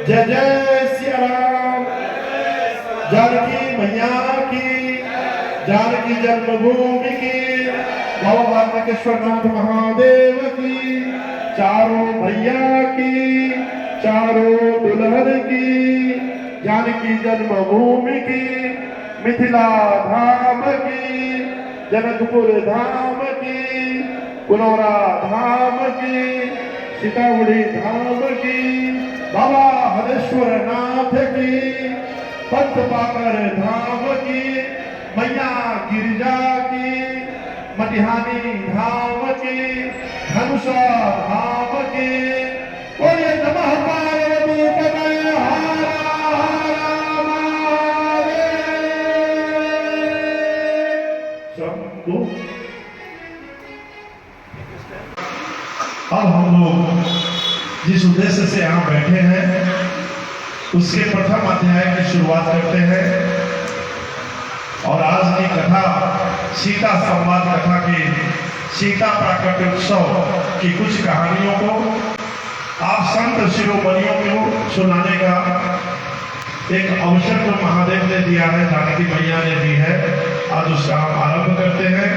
जय जय सिया राम। जानकी मैया की, जानकी जन्मभूमि की, बाबा नागेश्वरनाथ महादेव की, चारों मैया की, चारों दुल्हन की, जानकी जन्मभूमि की, मिथिला धाम की, जनकपुर धाम की, पुनौरा धाम की, सीतामढ़ी धाम की, बाबा हरेश्वर नाथ की, पंत पाकर धाम की, मैया गिरिजा की, मटिहानी धाम की, धनुषा धाम की। बोलिए नमः पार्वती तनय हर हर महादेव शंभो। अब हम लोग जिस उद्देश्य से यहाँ बैठे हैं उसके प्रथम अध्याय की शुरुआत करते हैं और आज की कथा सीता संवाद कथा की, सीता प्राकट्य उत्सव की कुछ कहानियों को आप संत शिरोमणियों को सुनाने का एक अवसर तो महादेव ने दिया है, जानकी मैया ने दी है। आज उसका हम आरंभ करते हैं।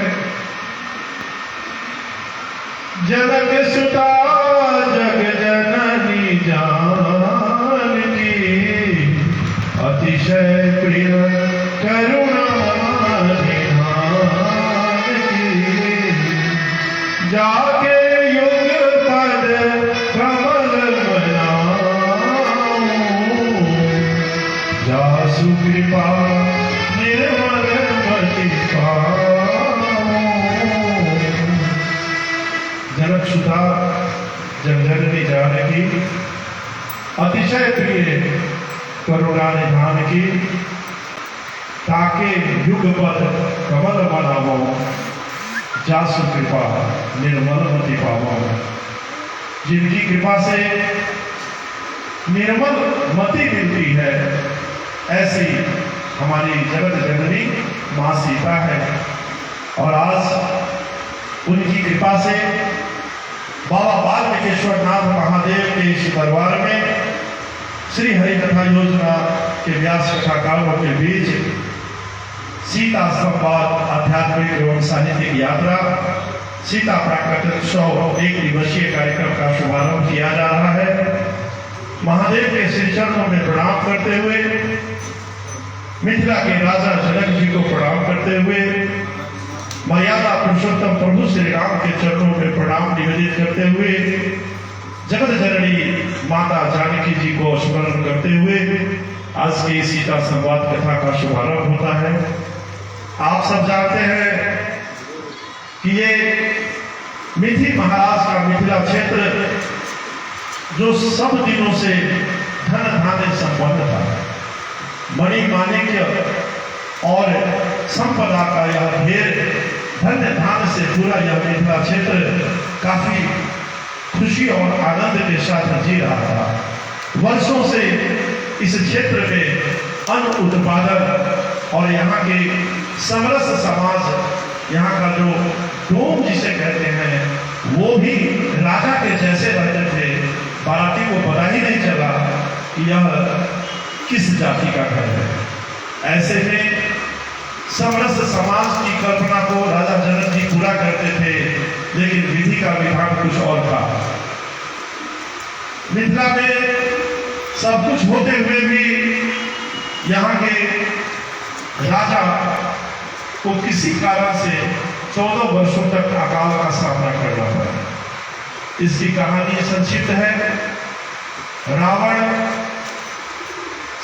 जनक सुता जग जननी जानकी, अतिशय प्रिय करुणा निधान की, जाके युग पद कमल बनाऊं, जासु कृपा निर्मल मति पाऊं। जनक सुता जग जननी जानकी, अतिशय प्रिय करुणा निधान की, ताके युग पद कमल बनावो, जासु कृपा निर्मल मति पावो। जिनकी कृपा से निर्मल मति मिलती है, ऐसी हमारी जगत जननी मां सीता है। और आज उनकी कृपा से बाबा बालकेश्वरनाथ महादेव के इस दरबार में श्री हरि कथा योजना के व्यास कथाकारों के बीच सीता संवाद आध्यात्मिक एवं साहित्यिक यात्रा सीता प्राकट्य उत्सव एक दिवसीय कार्यक्रम का शुभारंभ किया जा रहा है। महादेव के श्री चरणों में प्रणाम करते हुए, मिथिला के राजा जनक जी को प्रणाम करते हुए, मर्यादा पुरुषोत्तम प्रभु श्री राम के चरणों में प्रणाम निवेदित करते हुए, जगत जननी माता जानकी जी को स्मरण करते हुए आज की सीता संवाद कथा का शुभारंभ होता है। आप सब जानते हैं कि ये मिथि महाराज का मिथिला क्षेत्र जो सब दिनों से धन धान्य संपन्न था, मणि माणिक्य और संपदा का यह ढेर, धन्य धान से पूरा यह मिथिला क्षेत्र काफी खुशी और आनंद के साथ जी रहा था। वर्षों से इस क्षेत्र में अन्न उत्पादन और यहाँ के समरस समाज, यहाँ का जो डोम जिसे कहते हैं, वो भी राजा के जैसे रहते थे। बाराती को पता ही नहीं चला कि यह किस जाति का घर है। ऐसे में समरस समाज की कल्पना को राजा जनक जी पूरा करते थे, लेकिन विधि का विधान कुछ और था। मिथिला में सब कुछ होते हुए भी यहाँ के राजा को किसी कारण से 14 वर्षों तक अकाल का सामना करना पड़ा। इसकी कहानी संक्षिप्त है। रावण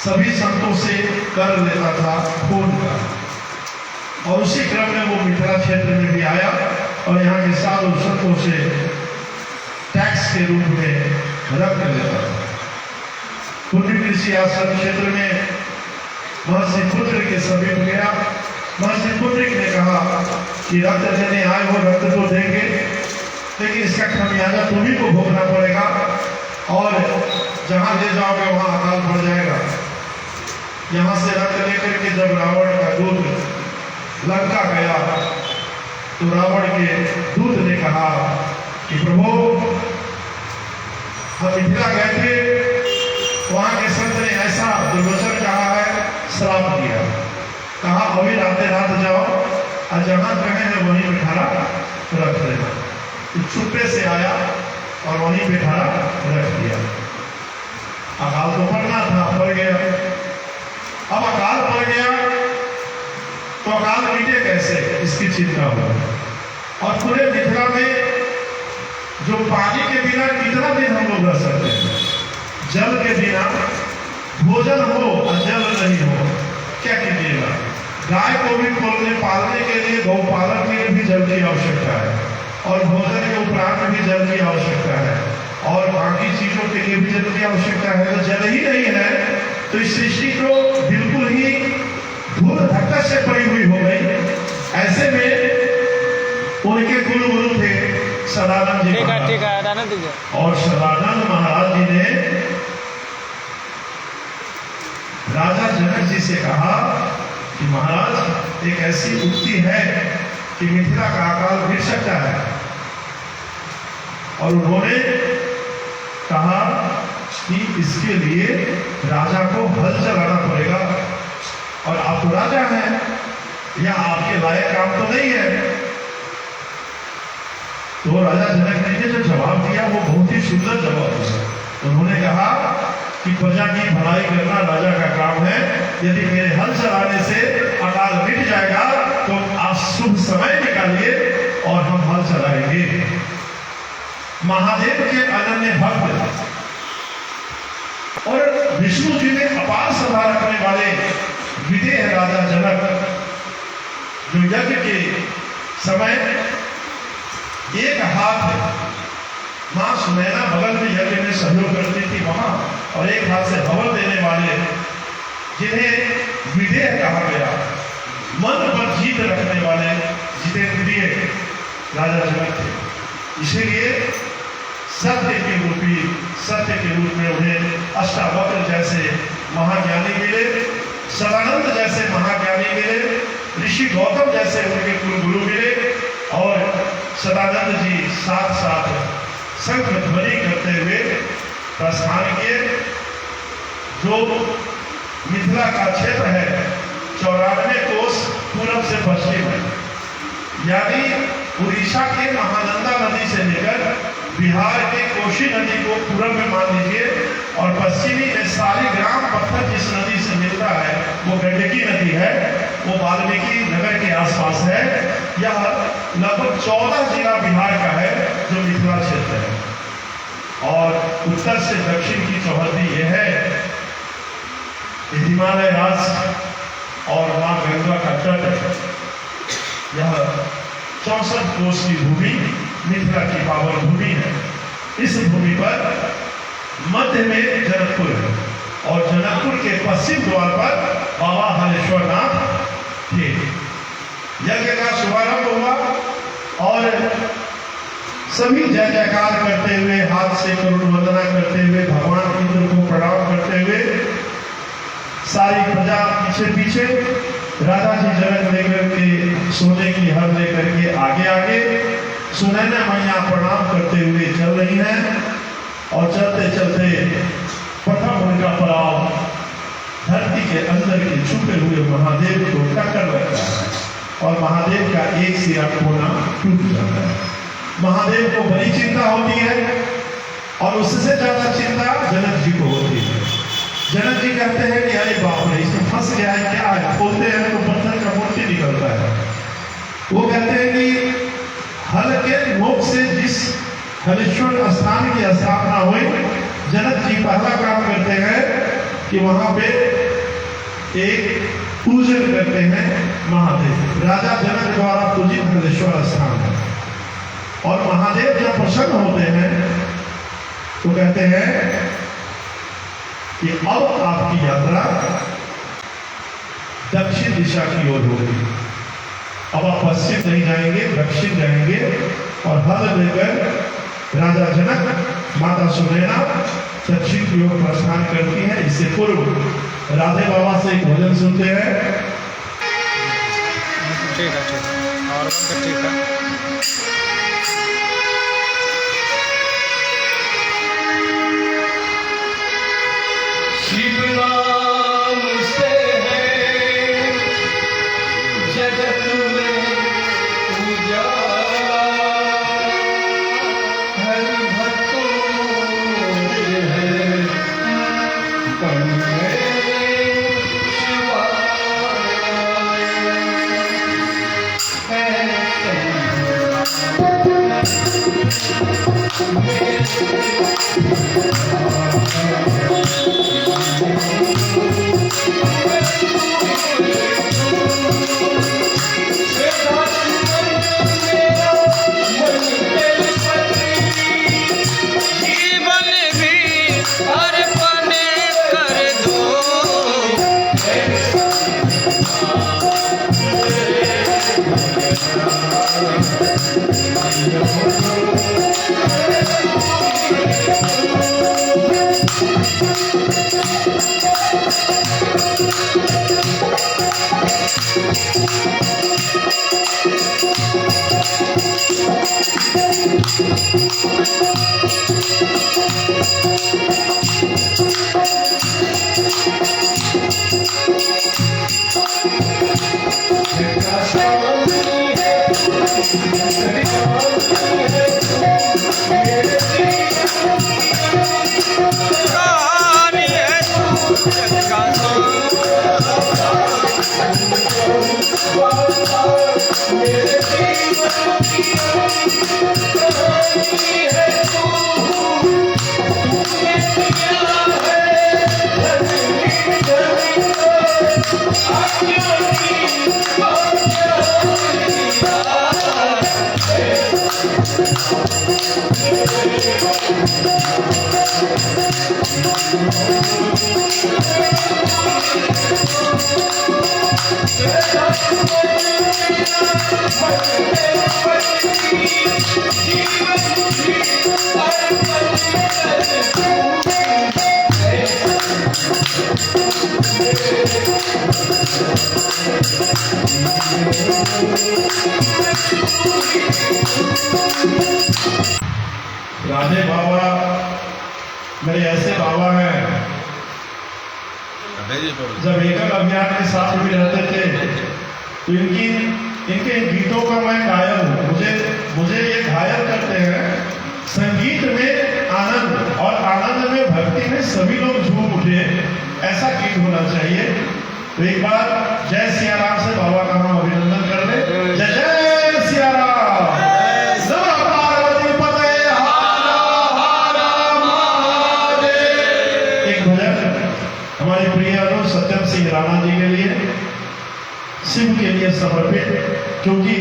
सभी संतों से कर लेता था खून का, और उसी क्रम में वो मिथिला क्षेत्र में भी आया और यहाँ के साधु संतों से टैक्स के रूप में रक्त लेता था। पुण्य ऋषि आश्रम क्षेत्र में महर्षि पुत्र के समीप गया। महर्षि पुत्र ने कहा कि रक्त देने आए हो, रक्त तो देंगे, लेकिन इसका खमियाजा तुम्ही को भोगना पड़ेगा, और जहाँ ले जाओगे वहाँ अकाल पड़ जाएगा। यहाँ से रक्त लेकर के जब रावण का दूत लंका गया तो रावण के दूत ने कहा कि प्रभु, हम मिथिला गए थे वहां के संत ने ऐसा दुर्वचन कहा है, श्राप दिया, कहा अभी रात रात जाओ और जहां कहे हैं वहीं बिठाना रख देना। तो चुप्पे से आया और वहीं बिठाना रख दिया। अकाल तो पड़ना था, पड़ गया। अब अकाल पड़ गया तो अकाल मिटे कैसे, इसकी चिंता हुआ। और पूरे मिथिला में जो पानी के बिना कितना दिन हम लोग रह सकते हैं, जल के बिना भोजन हो और जल नहीं हो, क्या कीजिएगा। गाय को भी पालने के लिए, गौपालन के लिए भी जल की आवश्यकता है, और भोजन के उपरांत भी जल की आवश्यकता है, और बाकी चीजों के लिए भी जल की आवश्यकता है। तो जल ही नहीं है तो इस सृष्टि को बिल्कुल ही धूल धक्का से पड़ी हुई हो गई। ऐसे में उनके कुल गुरु थे सदानंद जी महाराज, और सदानंद महाराज जी ने राजा जनक जी से कहा कि महाराज एक ऐसी उक्ति है कि मिथिला का अकाल गिर सकता है। और उन्होंने कहा कि इसके लिए राजा को हल चलाना पड़ेगा, और आप तो राजा हैं, या आपके लायक काम तो नहीं है। तो राजा जनक जी ने जो जवाब दिया वो बहुत ही सुंदर जवाब दिया। उन्होंने कहा कि प्रजा की भलाई करना राजा का काम है, यदि मेरे हल चलाने से अकाल मिट जाएगा तो आप शुभ समय निकालिए और हम हल चलाएंगे। महादेव के अनन्य भक्त और विष्णु जी ने अपार सभा रखने वाले विदेह राजा जनक, जो यज्ञ के समय एक हाथ मां सुनैना बगल में यज्ञ में सहयोग करती थी वहां, और एक हाथ से हवन देने वाले, जिन्हें विदेह कहा गया, मन पर जीत रखने वाले जितेंद्रिय राजा जनक थे। इसीलिए सत्य के रूप में उन्हें अष्टावक्र जैसे महाज्ञानी मिले, सदानंद जैसे महाज्ञानी मिले, ऋषि गौतम जैसे उनके कुल गुरु मिले, और सदानंद जी साथ साथ शंख ध्वनि करते हुए प्रस्थान किए। जो मिथिला का क्षेत्र है 94 कोस पूरब से पश्चिम है, यानी उड़ीसा के महानंदा नदी से लेकर बिहार के कोशी नदी को पूरब में मान लीजिए, और पश्चिमी में सालीग्राम पत्थर जिस नदी से मिलता है वो गंडकी नदी है, वो वाल्मीकि नगर के आसपास है। यह लगभग 14 जिला बिहार का है जो मिथिला क्षेत्र है, और उत्तर से दक्षिण की चौहदी यह है हिमालय राज और मां गंगा का तट। यह 64 कोस की भूमि मिथिला की पावन भूमि है। इस भूमि पर मध्य में जनकपुर है, और जनकपुर के पश्चिम द्वार पर बाबा हलेश्वर नाथ थे। यज्ञ का शुभारंभ हुआ और सभी जय जयकार करते हुए, हाथ से करुण वंदना करते हुए, भगवान इंद्र को प्रणाम करते हुए सारी प्रजा पीछे पीछे, राजा जी जनक लेकर के सोने की हर लेकर के आगे आगे, सुनैना मैया प्रणाम करते हुए चल रही हैं। और चलते चलते प्रथम उनका पड़ाव धरती के अंदर के छुपे हुए महादेव को टक्कर लगता है, और महादेव का एक सिरा कोना टूट जाता है। महादेव को बड़ी चिंता होती है, और उससे ज्यादा चिंता जनक जी को होती है। जनक जी कहते हैं कि अरे बाप रे, इसमें फंस गया है, क्या है? खोलते हैं तो पत्थर का मूर्ति निकलता है। वो कहते हैं कि हल के नोक से जिस हलेश्वर स्थान की स्थापना हुई, जनक जी पहला काम करते हैं कि वहां पे एक पूजन करते हैं महादेव। राजा जनक द्वारा पूजित हलेश्वर स्थान है, और महादेव जब प्रसन्न होते हैं तो कहते हैं कि अब आपकी यात्रा दक्षिण दिशा की ओर होगी। अब आप पश्चिम नहीं जाएंगे, दक्षिण जाएंगे। और हल लेकर राजा जनक, माता सुनैना दक्षिण की ओर प्रस्थान करती है। इससे पूर्व राधे बाबा से एक भजन सुनते हैं। ठीक है, और ठीक है। जीवन भी अर्पण कर दो। कहानी है तू जग का राधे बाबा मेरे ऐसे बाबा हैं, जब एकल अभियान के साथ भी रहते थे तो इनके गीतों का मैं गायक हूँ। मुझे ये घायल करते हैं। संगीत में आनंद और आनंद में भक्ति में सभी लोग झूम उठे, ऐसा गीत होना चाहिए। तो एक बार जय सिया राम से बाबा का हम अभिनंदन कर ले। जय जय सिया राम। हमारे प्रिय अनुज सत्यम सिंह राणा जी के लिए, शिव के लिए समर्पित, क्योंकि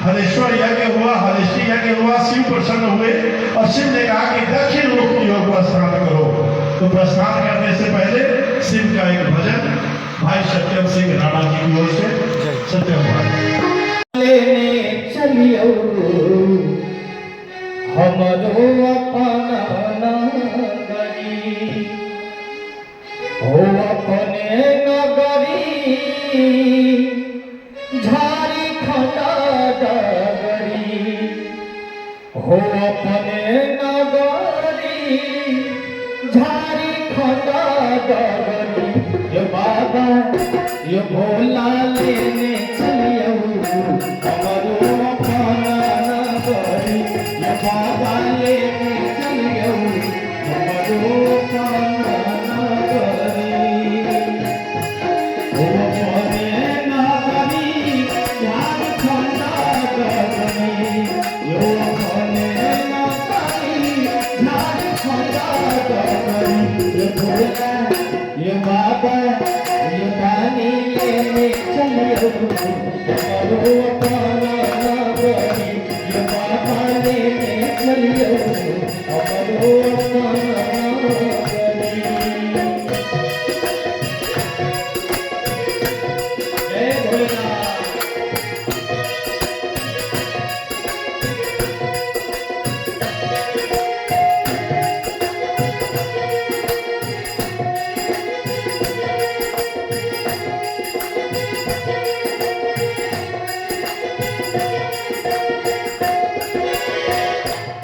हरेश्वर यज्ञ हुआ, हरेश्वरी यज्ञ हुआ, शिव प्रसन्न हुए और शिव ने कहा कि दक्षिण लोक की ओर प्रस्थान करो। तो प्रस्थान करने से पहले शिव का एक भजन भाई सत्यम सिंह राणा जी की ओर से। सत्यम भाई चलियो हमरो अपना नगरी, हो अपने नगरी झारखंड डगरी, हो अपने नगरी झारखंड डगरी। ये बाबा ये भोला लेने चलियो हमरो अपना नगरी, ये बाबा लेने चलियो हमरो अपना ये बाबा ये पानी लेने चलियो हमरो अपना नगरी, ये बाबा लेने चलियो हमरो अपना नगरी। जय भोलेनाथ।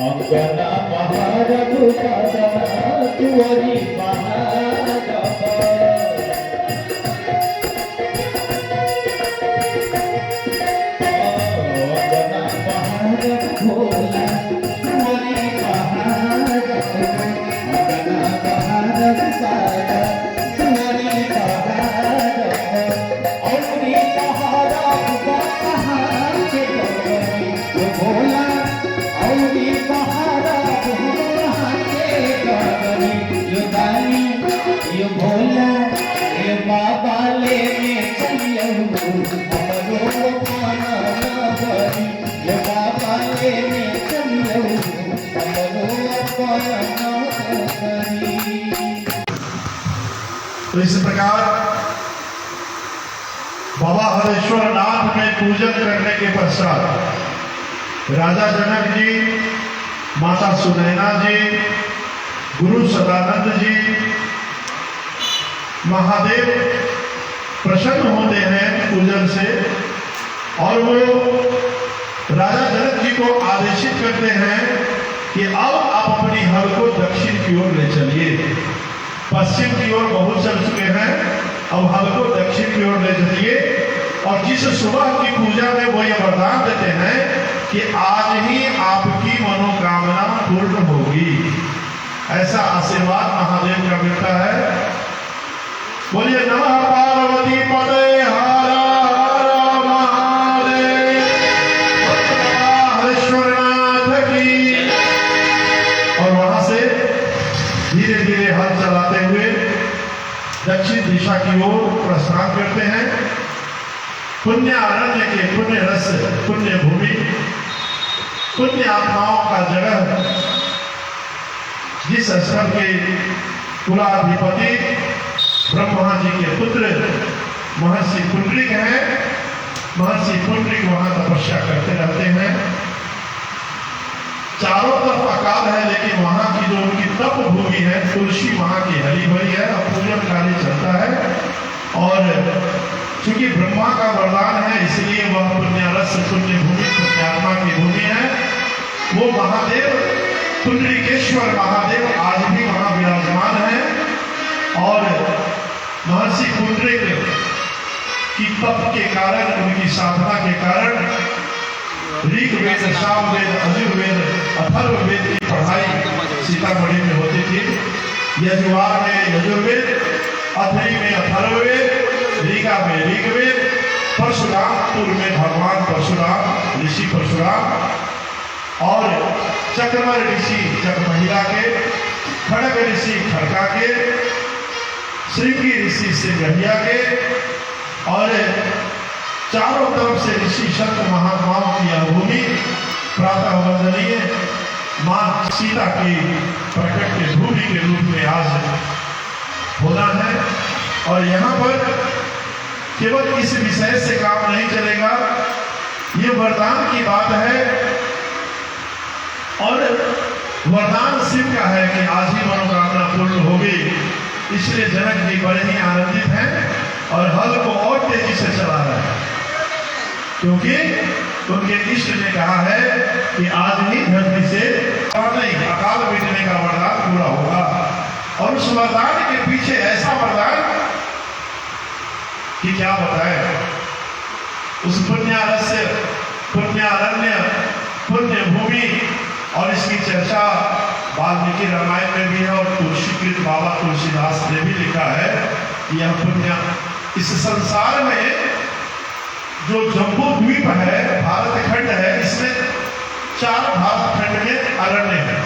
अंगना महारघु दादा तुअरी महारघ, अंगना महारघ भोला तुअरी महारघ, अंगना महारघ दादा तुअरी महारघ, औरी महारघ कहाँ के भोला औरी महाराज करी। तो इस प्रकार बाबा हरेश्वर नाथ में पूजन करने के पश्चात राजा जनक जी, माता सुनैना जी, गुरु सदानंद जी, महादेव प्रसन्न होते हैं पूजन से और वो राजा जनक जी को आदेशित करते हैं कि अब आप अपनी हल को दक्षिण की ओर ले चलिए। पश्चिम की ओर बहुत चल चुके हैं, अब हल को दक्षिण की ओर ले चलिए। और जिस सुबह की पूजा में वो ये वरदान देते हैं कि आज ही आपकी मनोकामना पूर्ण होगी, ऐसा आशीर्वाद महादेव का मिलता है। बोलिए नमः पार्वती पदे हर हर महादेव, हरेश्वरनाथ की। और वहां से धीरे धीरे हल चलाते हुए दक्षिण दिशा की ओर प्रस्थान करते हैं। पुण्य अरण्य के पुण्य रस, पुण्य भूमि, पुण्य आत्माओं का जगह, जिस स्थल के कुलाधिपति ब्रह्मा जी के पुत्र महर्षि पुंडरीक हैं, महर्षि पुंडरीक वहां तपस्या करते रहते हैं। चारों तरफ अकाल है, लेकिन वहां की जो उनकी तप भूमि है, तुलसी वहां की हरी भरी है और पूजन कार्य चलता है। और चूंकि ब्रह्मा का वरदान है, इसलिए वह पुण्यरस, पुण्य भूमि, पुण्यात्मा की भूमि है। वो महादेव पुंडरीकेश्वर महादेव आज भी वहां विराजमान है। और महर्षि पुंडरीक की तप के कारण, उनकी साधना के कारण ऋग्वेद, सामवेद, यजुर्वेद, अथर्ववेद की पढ़ाई सीतामढ़ी में होती थी। यजुवार में यजुर्वेद, अथरी में अथर्ववेद, रीगा में ऋग्वेद, परशुरामपुर में भगवान परशुराम, ऋषि परशुराम, और चक्रवर ऋषि चकमहिला के, खड़ग ऋषि खड़का के, श्रृंगी ऋषि सिंगहिया के, और चारों तरफ से ऋषि संत महात्माओं की यह भूमि प्रातः वंदनीय मां सीता की प्रकट के भूमि के रूप में आज होना है। और यहाँ पर केवल इस विषय से काम नहीं चलेगा, ये वरदान की बात है। और वरदान शिव का है कि आज ही मनोकामना पूर्ण होगी, इसलिए जनक जी बड़े ही आनंदित हैं और हल को और तेजी से चला रहे हैं, क्योंकि उनके इष्ट ने कहा है कि आज ही धरती से नहीं, अकाल मिटने का वरदान पूरा होगा। और उस वरदान के पीछे ऐसा वरदान कि क्या बताएं। उस पुण्यारस्य, पुण्यारण्य, पुण्य भूमि, और इसकी चर्चा वाल्मीकि रामायण में भी है और तुलसीकृत बाबा तुलसीदास ने भी लिखा है कि यह पुण्य इस संसार में जो जम्बू द्वीप है, भारत खंड है, इसमें 4 भारत खंड में अरण्य है।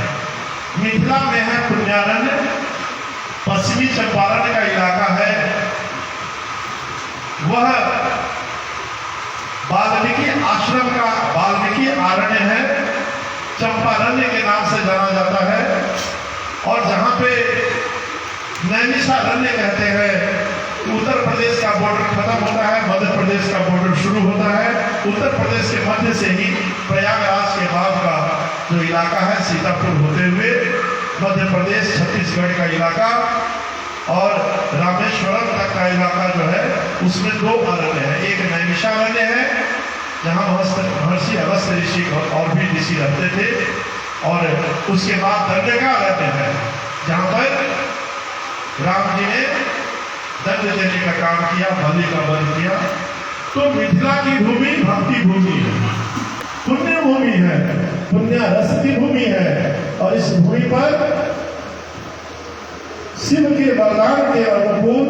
मिथिला में है पुण्यारण्य, पश्चिमी चंपारण का इलाका है, वह वाल्मीकि आश्रम का वाल्मीकि अरण्य है, चंपारण्य के नाम से जाना जाता है। और जहाँ पे नैमिषारण्य कहते हैं, उत्तर प्रदेश का बॉर्डर खत्म होता है, मध्य प्रदेश का बॉर्डर शुरू होता है। उत्तर प्रदेश के मध्य से ही प्रयागराज के बाद का जो इलाका है, सीतापुर होते हुए मध्य प्रदेश, छत्तीसगढ़ का इलाका और रामेश्वरम तक का इलाका जो है, उसमें 2 अरण्य है। एक नैमिषारण्य है, जहाँ महर्षि अगस्त्य ऋषि और भी ऋषि रहते थे, और उसके बाद दंडका अरण्य है, जहाँ पर राम जी ने दंड देने का काम किया, बलि का वध किया। तो मिथिला की भूमि भक्ति भूमि है, पुण्य भूमि है, पुण्य रस की भूमि है। और इस भूमि पर शिव के वरदान के अनुकूल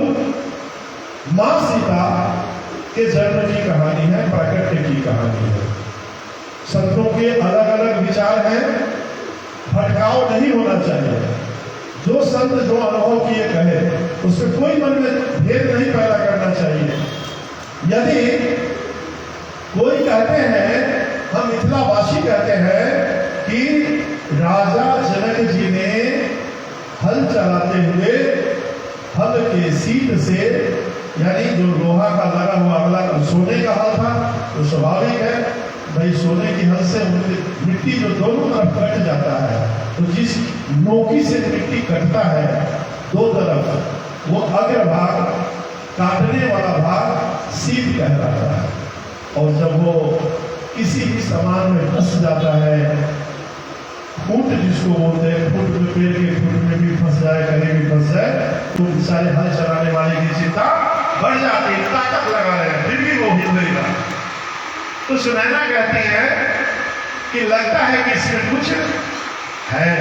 मां सीता के जन्म की कहानी है, प्राकट्य की कहानी है। संतों के अलग अलग विचार हैं, भटकाव नहीं होना चाहिए। जो संत जो अनुभव किए कहे, उसमें कोई मन में भेद नहीं पैदा करना चाहिए। यदि कोई कहते हैं, हम मिथिलावासी कहते हैं कि राजा जनक जी ने हल चलाते हुए हल के सीट से, यानी जो लोहा का लगा हुआ अगला सोने का हल था, तो स्वाभाविक है भाई सोने की हल से मिट्टी जो दोनों तरफ कट जाता है, तो जिस नोकी से मिट्टी कटता है दो तरफ, वो अग्रभाग काटने वाला भाग सीध कहलाता है। और जब वो किसी भी सामान में फंस जाता है, फूट जिसको बोलते हैं, फूट में पेड़ के फूट में भी फंस जाए, कहीं भी फंस जाए, तो सारे हल चलाने वाले की चिंता बढ़ जाती है, ताकत लगा रहे हैं फिर भी वो हिलेगा। तो सुनैना कहती है कि लगता है कि इसमें कुछ है,